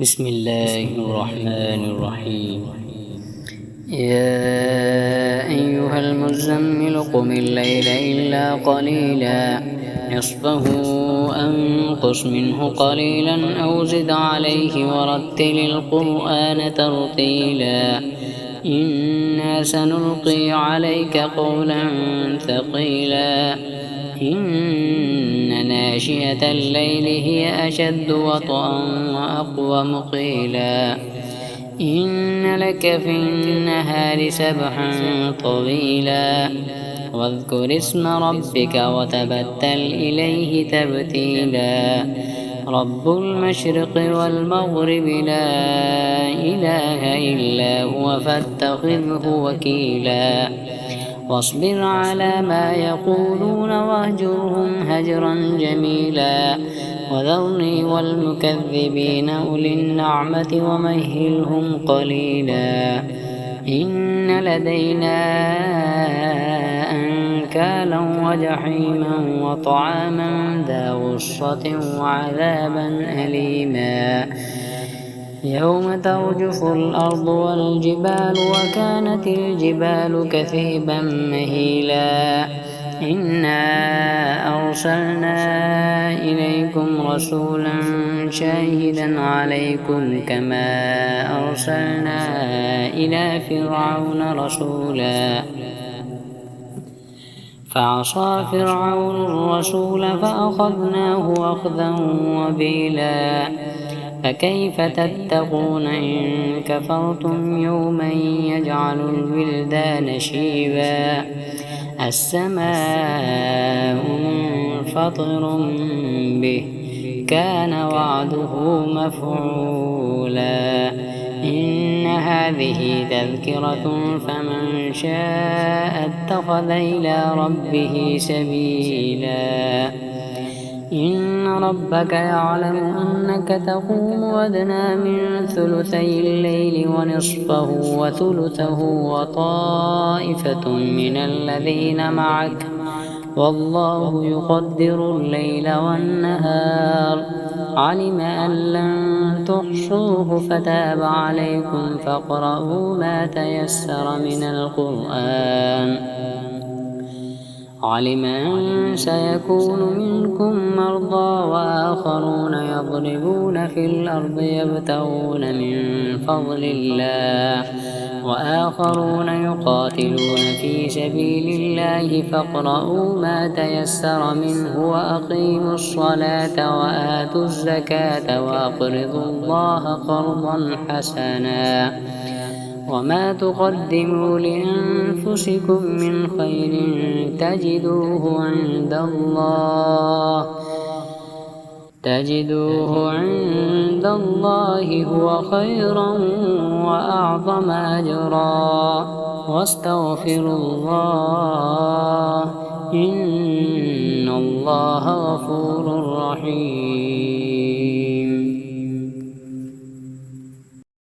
بسم الله الرحمن الرحيم. يا أيها المزمل قم الليل إلا قليلا نصفه أو انقص منه قليلا أو زد عليه ورتل القرآن ترتيلا إنا سنلقي عليك قولا ثقيلا إن ناشئة الليل هي أشد وطئا وأقوم قيلا إن لك في النهار سبحا طويلا واذكر اسم ربك وتبتل إليه تبتيلا رب المشرق والمغرب لا إله إلا هو فاتخذه وكيلا واصبر على ما يقولون واهجرهم هجرا جميلا وذرني والمكذبين أولي النعمة ومهلهم قليلا إن لدينا أنكالا وجحيما وطعاما ذا غصة وعذابا أليما يوم ترجف الأرض والجبال وكانت الجبال كثيبا مهيلا إنا أرسلنا إليكم رسولا شاهدا عليكم كما أرسلنا إلى فرعون رسولا فعصى فرعون الرسول فأخذناه أخذا وبيلا فكيف تتقون إن كفرتم يوما يجعل الولدان شيبا السماء منفطر به كان وعده مفعولا إن هذه تذكرة فمن شاء اتخذ إلى ربه سبيلا إن ربك يعلم أنك تقوم أدنى من ثلثي الليل ونصفه وثلثه وطائفة من الذين معك والله يقدر الليل والنهار علم أن لن تحصوه فتاب عليكم فاقرؤوا ما تيسر من القرآن علم أن سيكون منكم مرضى وآخرون يضربون في الأرض يبتغون من فضل الله وآخرون يقاتلون في سبيل الله فاقرؤوا ما تيسر منه وأقيموا الصلاة وآتوا الزكاة وأقرضوا الله قرضا حسنا وما تقدموا لأنفسكم من خير تجدوه عند الله هو خيرا وأعظم أجرا واستغفروا الله إن الله غفور رحيم.